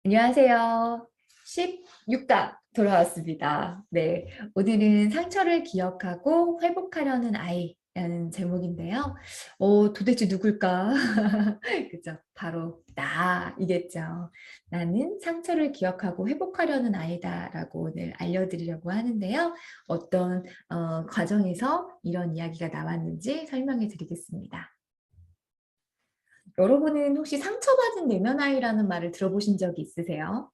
안녕하세요. 16강 돌아왔습니다. 네, 오늘은 상처를 기억하고 회복하려는 아이라는 제목인데요. 도대체 누굴까? 그죠? 바로 나이겠죠. 나는 상처를 기억하고 회복하려는 아이다라고 오늘 알려드리려고 하는데요. 어떤 과정에서 이런 이야기가 나왔는지 설명해 드리겠습니다. 여러분은 혹시 상처받은 내면 아이라는 말을 들어보신 적이 있으세요?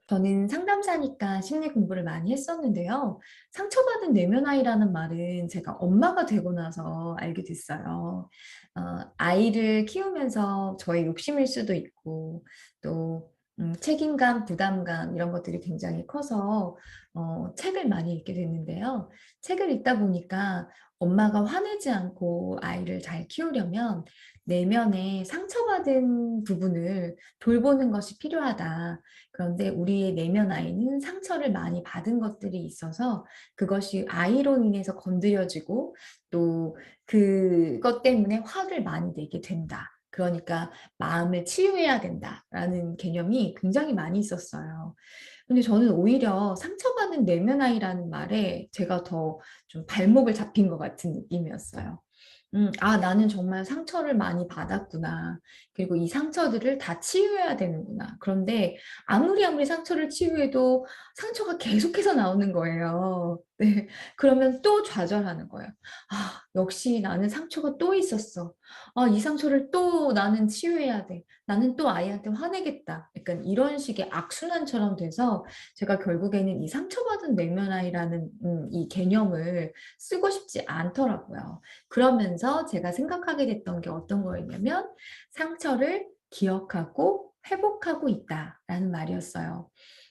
저는 상담사니까 심리 공부를 많이 했었는데요. 상처받은 내면 아이라는 말은 제가 엄마가 되고 나서 알게 됐어요. 아이를 키우면서 저의 욕심일 수도 있고, 또 책임감, 부담감 이런 것들이 굉장히 커서 책을 많이 읽게 됐는데요. 책을 읽다 보니까 엄마가 화내지 않고 아이를 잘 키우려면 내면의 상처받은 부분을 돌보는 것이 필요하다. 그런데 우리의 내면 아이는 상처를 많이 받은 것들이 있어서 그것이 아이로 인해서 건드려지고 또 그것 때문에 화를 많이 내게 된다. 그러니까 마음을 치유해야 된다라는 개념이 굉장히 많이 있었어요. 근데 저는 오히려 상처받은 내면 아이라는 말에 제가 더 좀 발목을 잡힌 것 같은 느낌이었어요. 나는 정말 상처를 많이 받았구나. 그리고 이 상처들을 다 치유해야 되는구나. 그런데 아무리 상처를 치유해도 상처가 계속해서 나오는 거예요. 네. 그러면 또 좌절하는 거예요. 역시 나는 상처가 또 있었어. 이 상처를 또 나는 치유해야 돼. 나는 또 아이한테 화내겠다. 약간 이런 식의 악순환처럼 돼서 제가 결국에는 이 상처받은 내면 아이라는 이 개념을 쓰고 싶지 않더라고요. 그러면서 제가 생각하게 됐던 게 어떤 거였냐면 상처를 기억하고 회복하고 있다라는 말이었어요.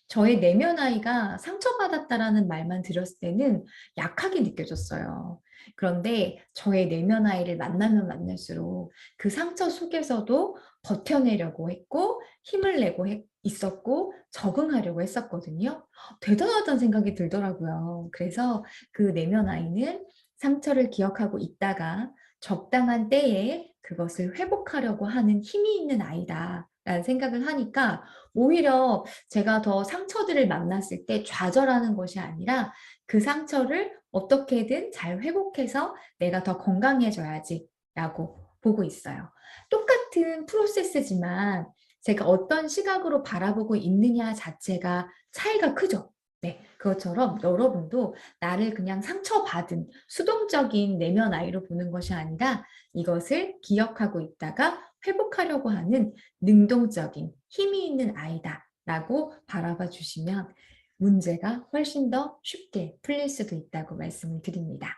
저의 내면 아이가 상처받았다라는 말만 들었을 때는 약하게 느껴졌어요. 그런데 저의 내면 아이를 만나면 만날수록 그 상처 속에서도 버텨내려고 했고 힘을 내고 있었고 적응하려고 했었거든요. 대단하다는 생각이 들더라고요. 그래서 그 내면 아이는 상처를 기억하고 있다가 적당한 때에 그것을 회복하려고 하는 힘이 있는 아이다. 라는 생각을 하니까 오히려 제가 더 상처들을 만났을 때 좌절하는 것이 아니라 그 상처를 어떻게든 잘 회복해서 내가 더 건강해져야지 라고 보고 있어요. 똑같은 프로세스지만 제가 어떤 시각으로 바라보고 있느냐 자체가 차이가 크죠. 네, 그것처럼 여러분도 나를 그냥 상처받은 수동적인 내면 아이로 보는 것이 아니라 이것을 기억하고 있다가 회복하려고 하는 능동적인 힘이 있는 아이다라고 바라봐 주시면 문제가 훨씬 더 쉽게 풀릴 수도 있다고 말씀을 드립니다.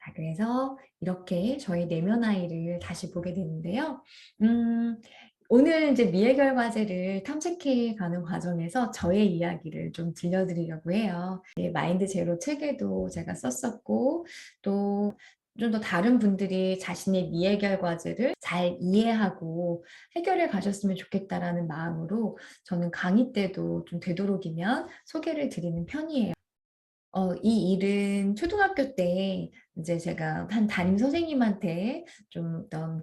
자, 그래서 이렇게 저희 내면 아이를 다시 보게 되는데요. 오늘 이제 미해결 과제를 탐색해 가는 과정에서 저의 이야기를 좀 들려드리려고 해요. 마인드 제로 책에도 제가 썼었고, 또 좀 더 다른 분들이 자신의 미해결 과제를 잘 이해하고 해결해 가셨으면 좋겠다라는 마음으로 저는 강의 때도 좀 되도록이면 소개를 드리는 편이에요. 이 일은 초등학교 때 이제 제가 한 담임 선생님한테 좀 어떤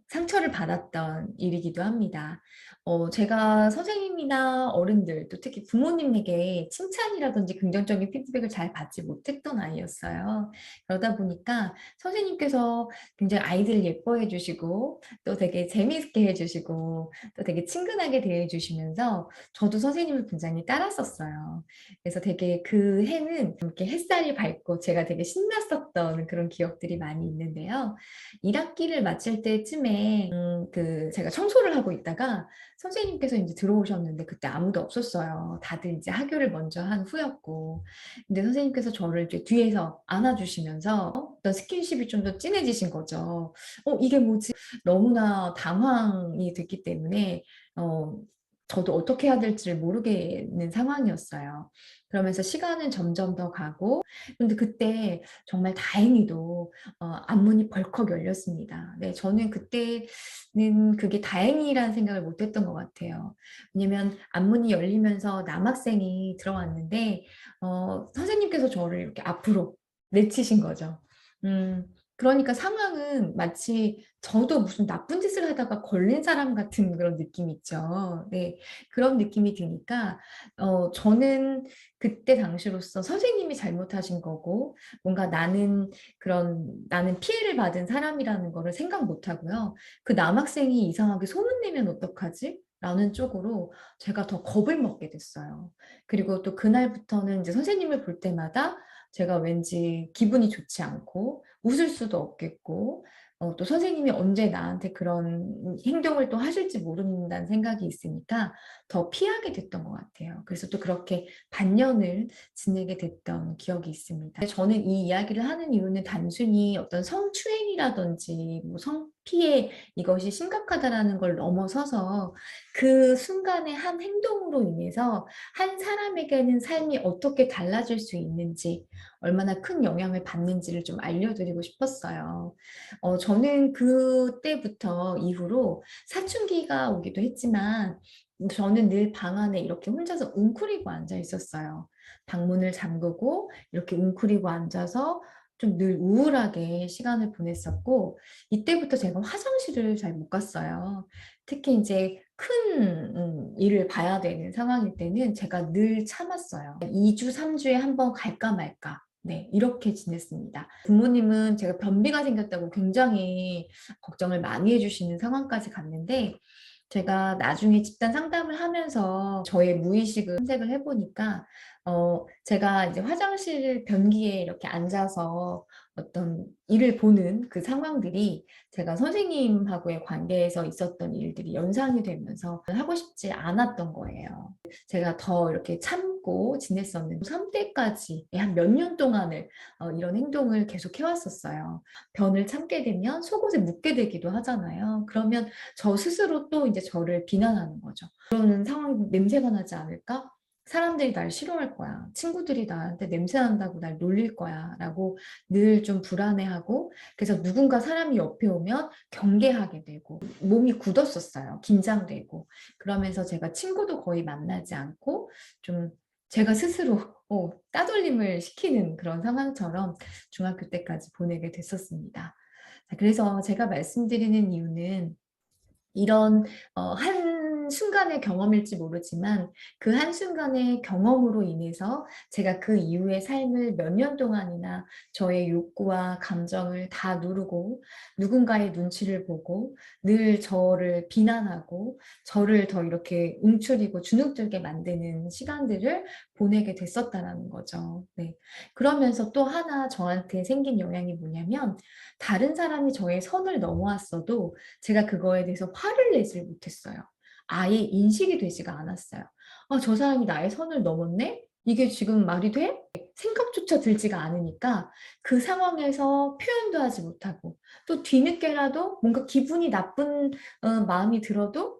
상처를 받았던 일이기도 합니다. 제가 선생님이나 어른들 또 특히 부모님에게 칭찬이라든지 긍정적인 피드백을 잘 받지 못했던 아이였어요. 그러다 보니까 선생님께서 굉장히 아이들을 예뻐해 주시고 또 되게 재미있게 해 주시고 또 되게 친근하게 대해 주시면서 저도 선생님을 굉장히 따랐었어요. 그래서 되게 그 해는 이렇게 햇살이 밝고 제가 되게 신났었던 그런 기억들이 많이 있는데요. 1학기를 마칠 때쯤에 제가 청소를 하고 있다가 선생님께서 이제 들어오셨는데 그때 아무도 없었어요. 다들 이제 하교를 먼저 한 후였고. 근데 선생님께서 저를 이제 뒤에서 안아주시면서 어떤 스킨십이 좀 더 진해지신 거죠. 이게 뭐지? 너무나 당황이 됐기 때문에 어, 저도 어떻게 해야 될지를 모르겠는 상황이었어요. 그러면서 시간은 점점 더 가고 근데 그때 정말 다행히도 앞문이 벌컥 열렸습니다. 네, 저는 그때는 그게 다행이라는 생각을 못 했던 것 같아요. 왜냐면 앞문이 열리면서 남학생이 들어왔는데 선생님께서 저를 이렇게 앞으로 내치신 거죠. 그러니까 상황은 마치 저도 무슨 나쁜 짓을 하다가 걸린 사람 같은 그런 느낌이 있죠. 네. 그런 느낌이 드니까 저는 그때 당시로서 선생님이 잘못하신 거고 뭔가 나는 피해를 받은 사람이라는 거를 생각 못 하고요. 그 남학생이 이상하게 소문내면 어떡하지? 라는 쪽으로 제가 더 겁을 먹게 됐어요. 그리고 또 그날부터는 이제 선생님을 볼 때마다 제가 왠지 기분이 좋지 않고 웃을 수도 없겠고 또 선생님이 언제 나한테 그런 행동을 또 하실지 모른다는 생각이 있으니까 더 피하게 됐던 것 같아요. 그래서 또 그렇게 반년을 지내게 됐던 기억이 있습니다. 저는 이 이야기를 하는 이유는 단순히 어떤 성추행이라든지 뭐 성피해 이것이 심각하다라는 걸 넘어서서 그 순간의 한 행동으로 인해서 한 사람에게는 삶이 어떻게 달라질 수 있는지 얼마나 큰 영향을 받는지를 좀 알려드리고 싶었어요. 저는 그때부터 이후로 사춘기가 오기도 했지만 저는 늘 방 안에 이렇게 혼자서 웅크리고 앉아 있었어요. 방문을 잠그고 이렇게 웅크리고 앉아서 좀 늘 우울하게 시간을 보냈었고 이때부터 제가 화장실을 잘 못 갔어요. 특히 이제 큰 일을 봐야 되는 상황일 때는 제가 늘 참았어요. 2주, 3주에 한 번 갈까 말까. 네, 이렇게 지냈습니다. 부모님은 제가 변비가 생겼다고 굉장히 걱정을 많이 해주시는 상황까지 갔는데, 제가 나중에 집단 상담을 하면서 저의 무의식을 탐색을 해보니까, 제가 이제 화장실 변기에 이렇게 앉아서 어떤 일을 보는 그 상황들이 제가 선생님하고의 관계에서 있었던 일들이 연상이 되면서 하고 싶지 않았던 거예요. 제가 더 이렇게 참고 지냈었는데 3대까지 한 몇 년 동안을 이런 행동을 계속 해왔었어요. 변을 참게 되면 속옷에 묻게 되기도 하잖아요. 그러면 저 스스로 또 이제 저를 비난하는 거죠. 그런 상황이 냄새가 나지 않을까? 사람들이 날 싫어할 거야. 친구들이 나한테 냄새 난다고 날 놀릴 거야. 라고 늘 좀 불안해하고 그래서 누군가 사람이 옆에 오면 경계하게 되고 몸이 굳었었어요. 긴장되고. 그러면서 제가 친구도 거의 만나지 않고 좀 제가 스스로 따돌림을 시키는 그런 상황처럼 중학교 때까지 보내게 됐었습니다. 자, 그래서 제가 말씀드리는 이유는 이런 한 순간의 경험일지 모르지만 그 한순간의 경험으로 인해서 제가 그 이후의 삶을 몇 년 동안이나 저의 욕구와 감정을 다 누르고 누군가의 눈치를 보고 늘 저를 비난하고 저를 더 이렇게 움츠리고 주눅들게 만드는 시간들을 보내게 됐었다라는 거죠. 네. 그러면서 또 하나 저한테 생긴 영향이 뭐냐면 다른 사람이 저의 선을 넘어왔어도 제가 그거에 대해서 화를 내질 못했어요. 아예 인식이 되지가 않았어요. 아, 저 사람이 나의 선을 넘었네? 이게 지금 말이 돼? 생각조차 들지가 않으니까 그 상황에서 표현도 하지 못하고 또 뒤늦게라도 뭔가 기분이 나쁜 마음이 들어도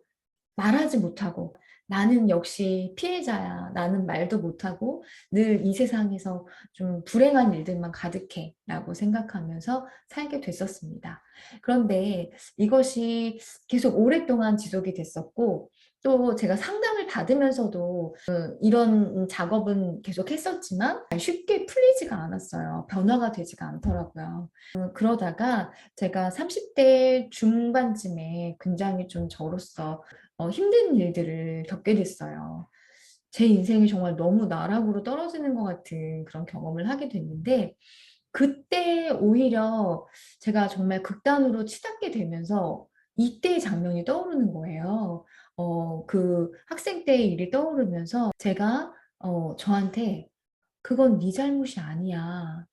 말하지 못하고 나는 역시 피해자야. 나는 말도 못하고 늘 이 세상에서 좀 불행한 일들만 가득해 라고 생각하면서 살게 됐었습니다. 그런데 이것이 계속 오랫동안 지속이 됐었고 또 제가 상담을 받으면서도 이런 작업은 계속 했었지만 쉽게 풀리지가 않았어요. 변화가 되지가 않더라고요. 그러다가 제가 30대 중반쯤에 굉장히 좀 저로서 힘든 일들을 겪게 됐어요. 제 인생이 정말 너무 나락으로 떨어지는 것 같은 그런 경험을 하게 됐는데, 그때 오히려 제가 정말 극단으로 치닫게 되면서 이때의 장면이 떠오르는 거예요. 그 학생 때의 일이 떠오르면서 제가 저한테 그건 네 잘못이 아니야.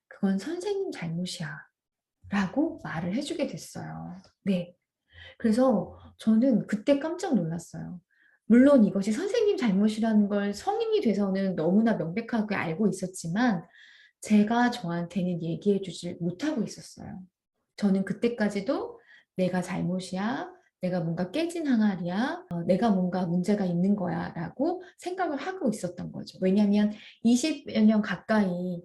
그건 선생님 잘못이야. 라고 말을 해주게 됐어요. 네. 그래서 저는 그때 깜짝 놀랐어요. 물론 이것이 선생님 잘못이라는 걸 성인이 돼서는 너무나 명백하게 알고 있었지만 제가 저한테는 얘기해 주질 못하고 있었어요. 저는 그때까지도 내가 잘못이야, 내가 뭔가 깨진 항아리야, 내가 뭔가 문제가 있는 거야 라고 생각을 하고 있었던 거죠. 왜냐하면 20여 년 가까이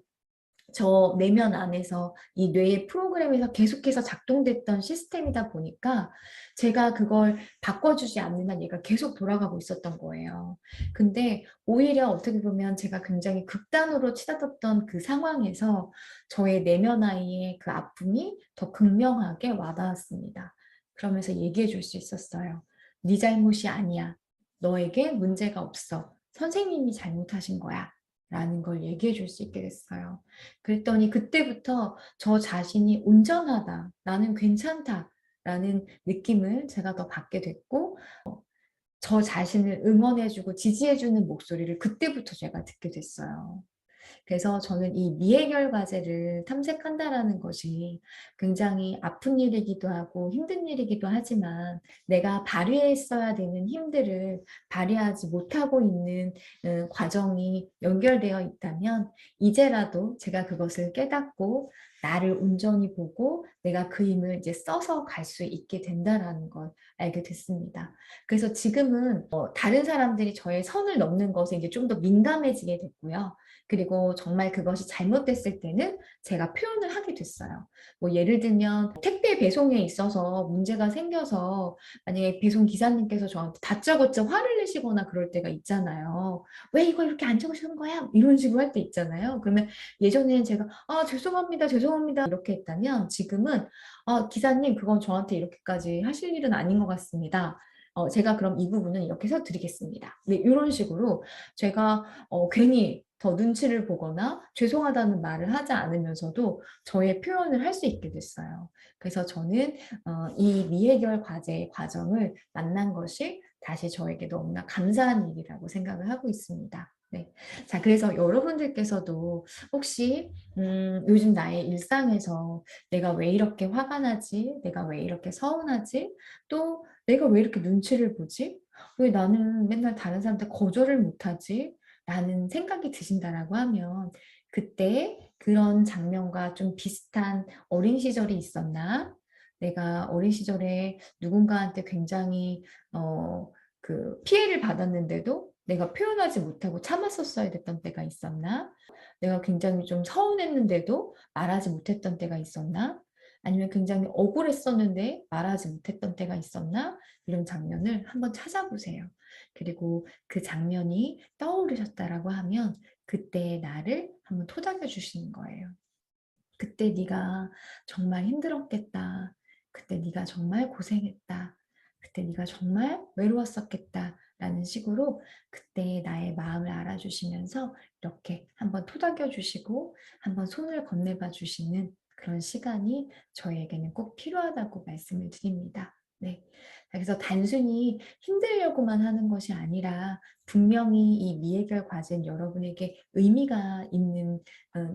저 내면 안에서 이 뇌의 프로그램에서 계속해서 작동됐던 시스템이다 보니까 제가 그걸 바꿔주지 않는 한 얘가 계속 돌아가고 있었던 거예요. 근데 오히려 어떻게 보면 제가 굉장히 극단으로 치닫았던 그 상황에서 저의 내면 아이의 그 아픔이 더 극명하게 와닿았습니다. 그러면서 얘기해 줄 수 있었어요. 네 잘못이 아니야. 너에게 문제가 없어. 선생님이 잘못하신 거야. 라는 걸 얘기해 줄 수 있게 됐어요. 그랬더니 그때부터 저 자신이 온전하다, 나는 괜찮다 라는 느낌을 제가 더 받게 됐고, 저 자신을 응원해주고 지지해주는 목소리를 그때부터 제가 듣게 됐어요. 그래서 저는 이 미해결 과제를 탐색한다라는 것이 굉장히 아픈 일이기도 하고 힘든 일이기도 하지만 내가 발휘했어야 되는 힘들을 발휘하지 못하고 있는 과정이 연결되어 있다면 이제라도 제가 그것을 깨닫고 나를 온전히 보고 내가 그 힘을 이제 써서 갈 수 있게 된다라는 걸 알게 됐습니다. 그래서 지금은 다른 사람들이 저의 선을 넘는 것에 이제 좀 더 민감해지게 됐고요. 그리고 정말 그것이 잘못됐을 때는 제가 표현을 하게 됐어요. 뭐 예를 들면 택배 배송에 있어서 문제가 생겨서 만약에 배송 기사님께서 저한테 다짜고짜 화를 내시거나 그럴 때가 있잖아요. 왜 이거 이렇게 안 적으시는 거야? 이런 식으로 할 때 있잖아요. 그러면 예전에는 제가 죄송합니다, 죄송합니다 이렇게 했다면 지금은 기사님 그건 저한테 이렇게까지 하실 일은 아닌 것 같습니다. 제가 그럼 이 부분은 이렇게 해서 드리겠습니다. 네, 이런 식으로 제가 괜히 더 눈치를 보거나 죄송하다는 말을 하지 않으면서도 저의 표현을 할 수 있게 됐어요. 그래서 저는 이 미해결 과제의 과정을 만난 것이 다시 저에게 너무나 감사한 일이라고 생각을 하고 있습니다. 네. 자, 그래서 여러분들께서도 혹시 요즘 나의 일상에서 내가 왜 이렇게 화가 나지? 내가 왜 이렇게 서운하지? 또 내가 왜 이렇게 눈치를 보지? 왜 나는 맨날 다른 사람한테 거절을 못하지? 라는 생각이 드신다라고 하면 그때 그런 장면과 좀 비슷한 어린 시절이 있었나? 내가 어린 시절에 누군가한테 굉장히 그 피해를 받았는데도 내가 표현하지 못하고 참았었어야 됐던 때가 있었나? 내가 굉장히 좀 서운했는데도 말하지 못했던 때가 있었나? 아니면 굉장히 억울했었는데 말하지 못했던 때가 있었나? 이런 장면을 한번 찾아보세요. 그리고 그 장면이 떠오르셨다라고 하면 그때 나를 한번 토닥여 주시는 거예요. 그때 네가 정말 힘들었겠다. 그때 네가 정말 고생했다. 그때 네가 정말 외로웠었겠다. 라는 식으로 그때 나의 마음을 알아주시면서 이렇게 한번 토닥여 주시고 한번 손을 건네봐 주시는 그런 시간이 저에게는 꼭 필요하다고 말씀을 드립니다. 네. 그래서 단순히 힘들려고만 하는 것이 아니라 분명히 이 미해결 과제는 여러분에게 의미가 있는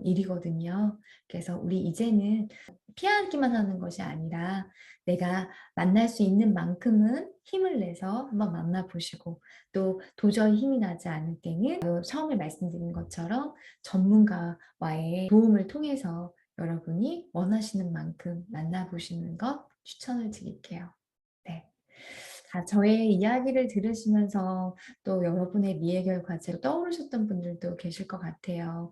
일이거든요. 그래서 우리 이제는 피하기만 하는 것이 아니라 내가 만날 수 있는 만큼은 힘을 내서 한번 만나보시고 또 도저히 힘이 나지 않을 때는 처음에 말씀드린 것처럼 전문가와의 도움을 통해서 여러분이 원하시는 만큼 만나보시는 것 추천을 드릴게요. 네. 저의 이야기를 들으시면서 또 여러분의 미해결 과제로 떠오르셨던 분들도 계실 것 같아요.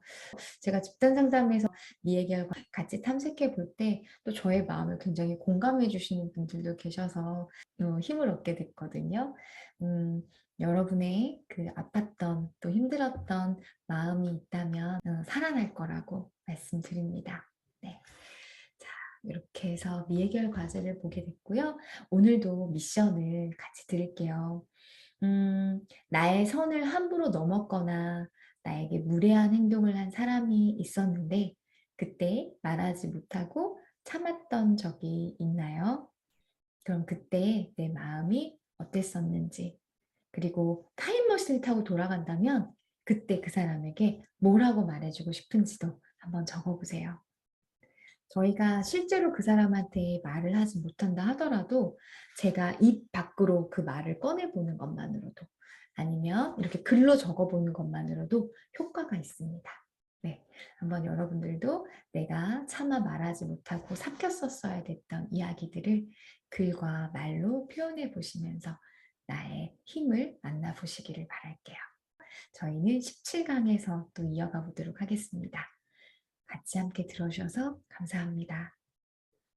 제가 집단 상담에서 미해결 같이 탐색해 볼 때 또 저의 마음을 굉장히 공감해 주시는 분들도 계셔서 힘을 얻게 됐거든요. 음, 여러분의 그 아팠던 또 힘들었던 마음이 있다면 살아날 거라고 말씀드립니다. 네. 자, 이렇게 해서 미해결 과제를 보게 됐고요. 오늘도 미션을 같이 드릴게요. 나의 선을 함부로 넘었거나 나에게 무례한 행동을 한 사람이 있었는데 그때 말하지 못하고 참았던 적이 있나요? 그럼 그때 내 마음이 어땠었는지 그리고 타임머신을 타고 돌아간다면 그때 그 사람에게 뭐라고 말해주고 싶은지도 한번 적어보세요. 저희가 실제로 그 사람한테 말을 하지 못한다 하더라도 제가 입 밖으로 그 말을 꺼내보는 것만으로도 아니면 이렇게 글로 적어보는 것만으로도 효과가 있습니다. 네, 한번 여러분들도 내가 차마 말하지 못하고 삭혔었어야 됐던 이야기들을 글과 말로 표현해 보시면서 나의 힘을 만나보시기를 바랄게요. 저희는 17강에서 또 이어가 보도록 하겠습니다. 같이 함께 들어주셔서 감사합니다.